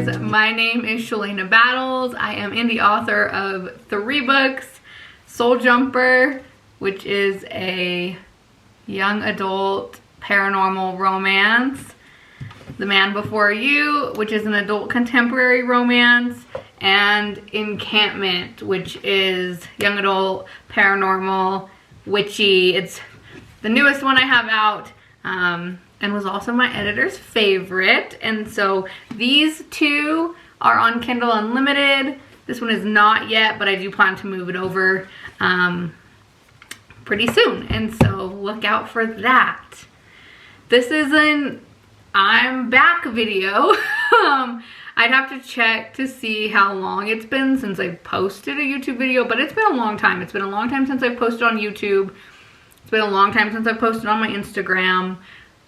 guys, my name is Shalanabattles. I am indie author of 3 books, Soul Jumper, which is a young adult paranormal romance, The Man Before You, which is an adult contemporary romance, and Encampment, which is young adult paranormal witchy. It's the newest one I have out, and was also my editor's favorite. And so these 2 are on Kindle Unlimited. This one is not yet, but I do plan to move it over pretty soon, and so look out for that. This is an I'm back video. I'd have to check to see how long it's been since I posted a YouTube video, but it's been a long time. It's been a long time since I've posted on YouTube. It's been a long time since I've posted on my Instagram.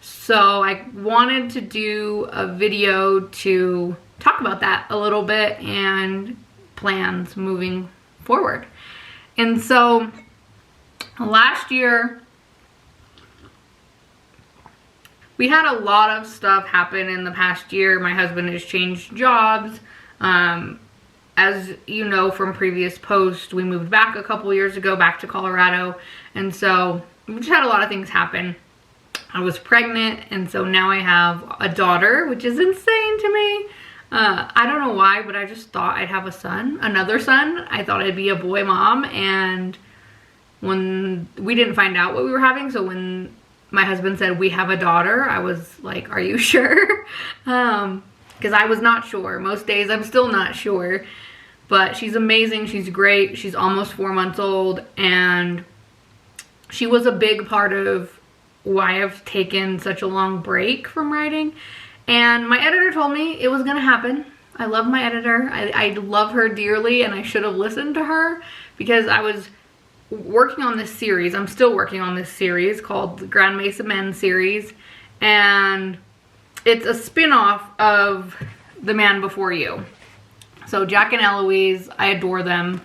So I wanted to do a video to talk about that a little bit and plans moving forward. And so last year, we had a lot of stuff happen in the past year. My husband has changed jobs. As you know from previous posts, we moved back a couple years ago, back to Colorado. And so we just had a lot of things happen. I was pregnant, and so now I have a daughter, which is insane to me. I don't know why, but I just thought I'd have a son, another son. I thought I'd be a boy mom, and when we didn't find out what we were having, so when my husband said we have a daughter, I was like, are you sure? Because I was not sure. Most days I'm still not sure, but she's amazing. She's great. She's almost 4 months old, and she was a big part of why I've taken such a long break from writing. And my editor told me it was gonna happen. I love my editor. I love her dearly, and I should have listened to her, because I was working on this series. I'm still working on this series called the Grand Mesa Men series, and it's a spin-off of The Man Before You. So Jack and Eloise, I adore them,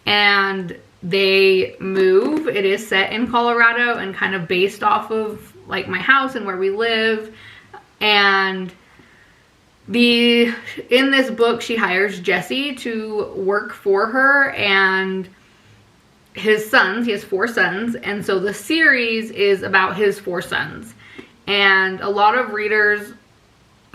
and they move. It is set in Colorado and kind of based off of like my house and where we live. And in this book, she hires Jesse to work for her and his sons. He has 4 sons, and so the series is about his 4 sons. And a lot of readers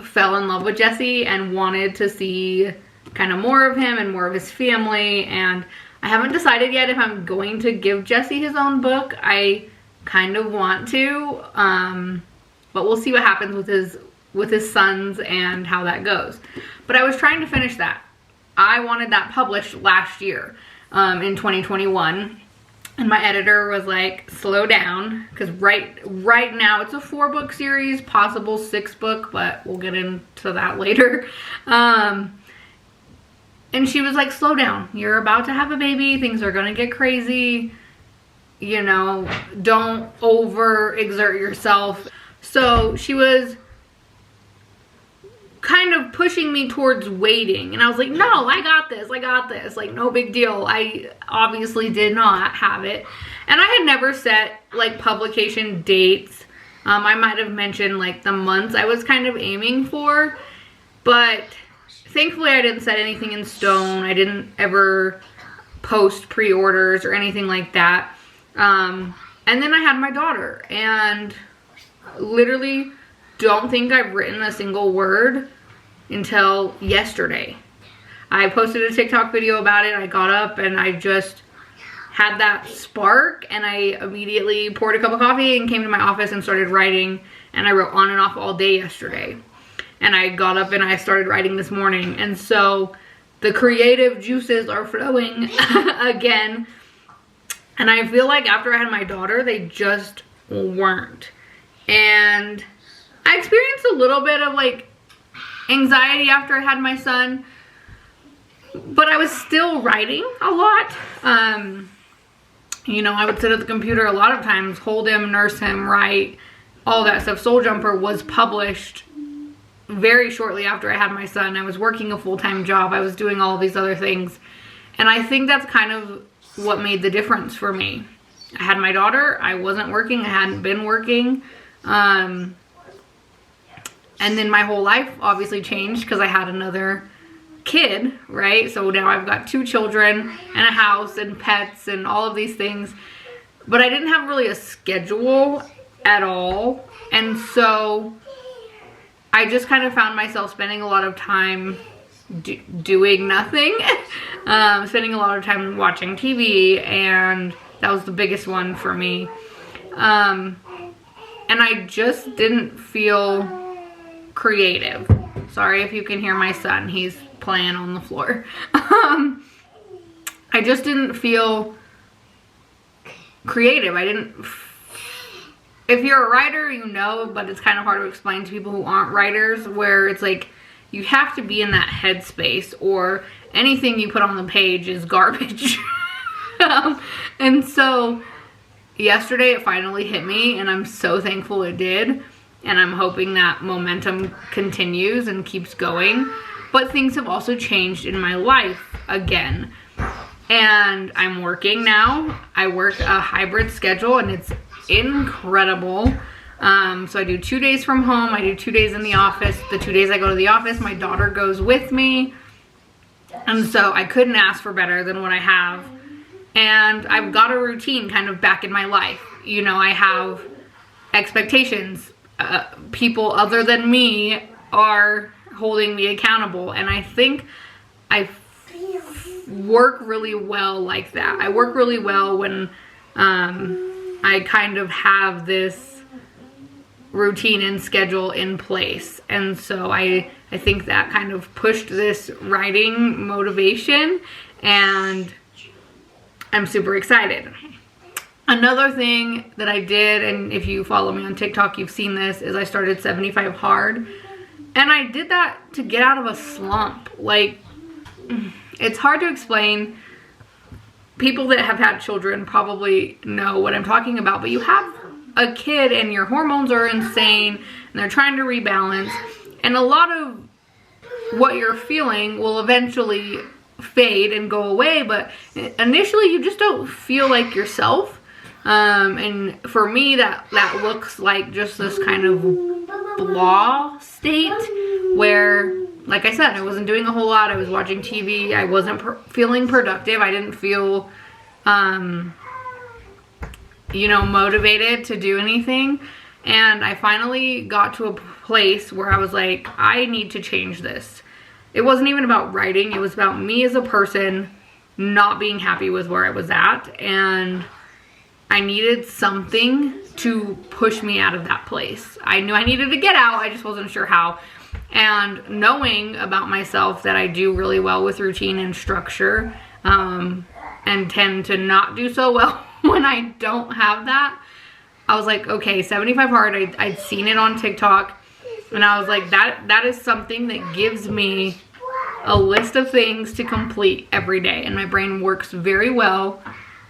fell in love with Jesse and wanted to see kind of more of him and more of his family. And I haven't decided yet if I'm going to give Jesse his own book. I kind of want to, but we'll see what happens with his sons and how that goes. But I was trying to finish that. I wanted that published last year, in 2021, and my editor was like, slow down, because right now it's a 4-book series, possible 6-book, but we'll get into that later. And she was like, slow down. You're about to have a baby. Things are going to get crazy. You know, don't overexert yourself. So she was kind of pushing me towards waiting. And I was like, no, I got this. Like, no big deal. I obviously did not have it. And I had never set, like, publication dates. I might have mentioned, like, the months I was kind of aiming for. But thankfully, I didn't set anything in stone. I didn't ever post pre-orders or anything like that. And then I had my daughter, and literally don't think I've written a single word until yesterday. I posted a TikTok video about it. I got up and I just had that spark, and I immediately poured a cup of coffee and came to my office and started writing, and I wrote on and off all day yesterday. And I got up and I started writing this morning. And so the creative juices are flowing again. And I feel like after I had my daughter, they just weren't. And I experienced a little bit of like anxiety after I had my son, but I was still writing a lot. You know, I would sit at the computer a lot of times, hold him, nurse him, write, all that stuff. Soul Jumper was published very shortly after I had my son. I was working a full-time job. I was doing all of these other things. And I think that's kind of what made the difference for me. I had my daughter. I wasn't working. I hadn't been working. And then my whole life obviously changed because I had another kid, right? So now I've got 2 children and a house and pets and all of these things. But I didn't have really a schedule at all. And so I just kind of found myself spending a lot of time doing nothing. Spending a lot of time watching TV, and that was the biggest one for me. And I just didn't feel creative. Sorry if you can hear my son, he's playing on the floor. I just didn't feel creative. If you're a writer, you know, but it's kind of hard to explain to people who aren't writers, where it's like you have to be in that headspace or anything you put on the page is garbage. And so yesterday it finally hit me, and I'm so thankful it did. And I'm hoping that momentum continues and keeps going. But things have also changed in my life again. And I'm working now. I work a hybrid schedule, and it's incredible. So I do 2 days from home. I do 2 days in the office. The 2 days I go to the office, my daughter goes with me. And so I couldn't ask for better than what I have. And I've got a routine kind of back in my life. You know, I have expectations. People other than me are holding me accountable, and I think I work really well like that. I work really well when I kind of have this routine and schedule in place, and so I think that kind of pushed this writing motivation, and I'm super excited. Another thing that I did, and if you follow me on TikTok, you've seen this, is I started 75 Hard. And I did that to get out of a slump. Like, it's hard to explain. People that have had children probably know what I'm talking about. But you have a kid and your hormones are insane and they're trying to rebalance. And a lot of what you're feeling will eventually fade and go away. But initially, you just don't feel like yourself. And for me, that looks like just this kind of blah state where, like I said, I wasn't doing a whole lot. I was watching TV. I wasn't feeling productive. I didn't feel, you know, motivated to do anything. And I finally got to a place where I was like, I need to change this. It wasn't even about writing. It was about me as a person not being happy with where I was at. And I needed something to push me out of that place. I knew I needed to get out. I just wasn't sure how. And knowing about myself that I do really well with routine and structure, and tend to not do so well when I don't have that, I was like, okay, 75 Hard, I'd seen it on TikTok, and I was like, that is something that gives me a list of things to complete every day. And my brain works very well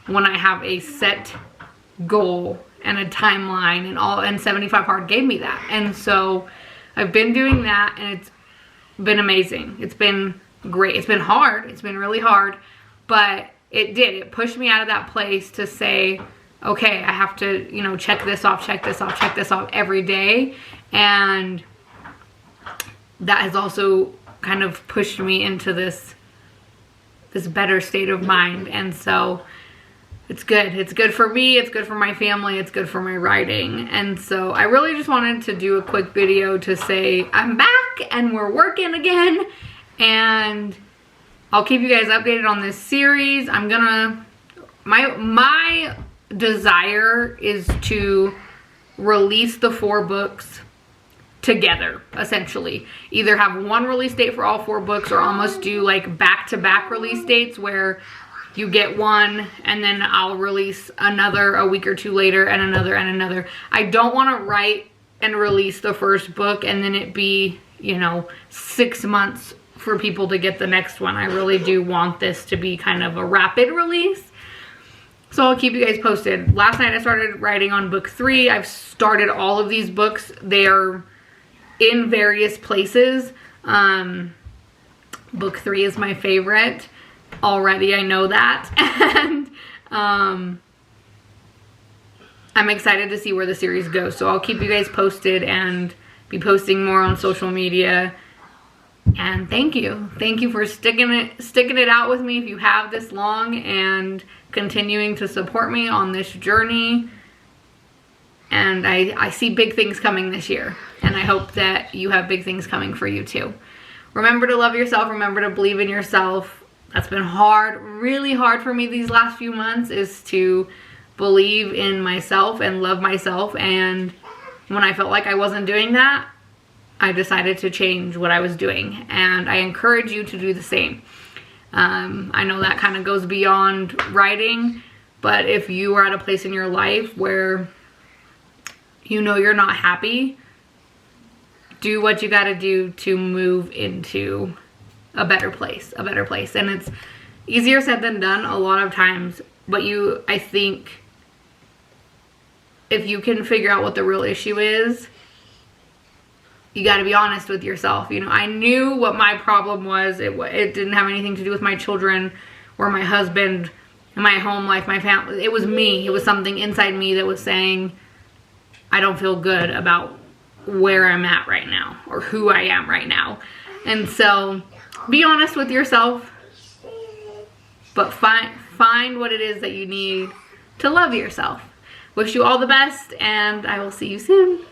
when I have a set goal and a timeline and 75 Hard gave me that. And so I've been doing that, and it's been amazing. It's been great. It's been hard. It's been really hard, but it pushed me out of that place to say, okay, I have to, you know, check this off every day. And that has also kind of pushed me into this better state of mind. And so it's good. It's good for me. It's good for my family. It's good for my writing. And so I really just wanted to do a quick video to say I'm back and we're working again. And I'll keep you guys updated on this series. I'm gonna, my desire is to release the 4 books together, essentially. Either have one release date for all 4 books, or almost do like back-to-back release dates where you get one and then I'll release another a week or 2 later, and another and another. I don't want to write and release the first book and then it be, you know, 6 months for people to get the next one. I really do want this to be kind of a rapid release. So I'll keep you guys posted. Last night I started writing on book 3. I've started all of these books. They are in various places. Book 3 is my favorite. Already I know that. And I'm excited to see where the series goes. So I'll keep you guys posted and be posting more on social media. And thank you for sticking it out with me if you have this long, and continuing to support me on this journey. And I see big things coming this year, and I hope that you have big things coming for you too. Remember to love yourself. Remember to believe in yourself. That's been hard, really hard for me these last few months, is to believe in myself and love myself. And when I felt like I wasn't doing that, I decided to change what I was doing, and I encourage you to do the same. I know that kind of goes beyond writing, but if you are at a place in your life where you know you're not happy, do what you got to do to move into a better place, And it's easier said than done a lot of times, but I think if you can figure out what the real issue is, you got to be honest with yourself. You know, I knew what my problem was. It didn't have anything to do with my children or my husband, my home life, my family. It was me. It was something inside me that was saying, I don't feel good about where I'm at right now or who I am right now. And so be honest with yourself, but find what it is that you need to love yourself. Wish you all the best, and I will see you soon.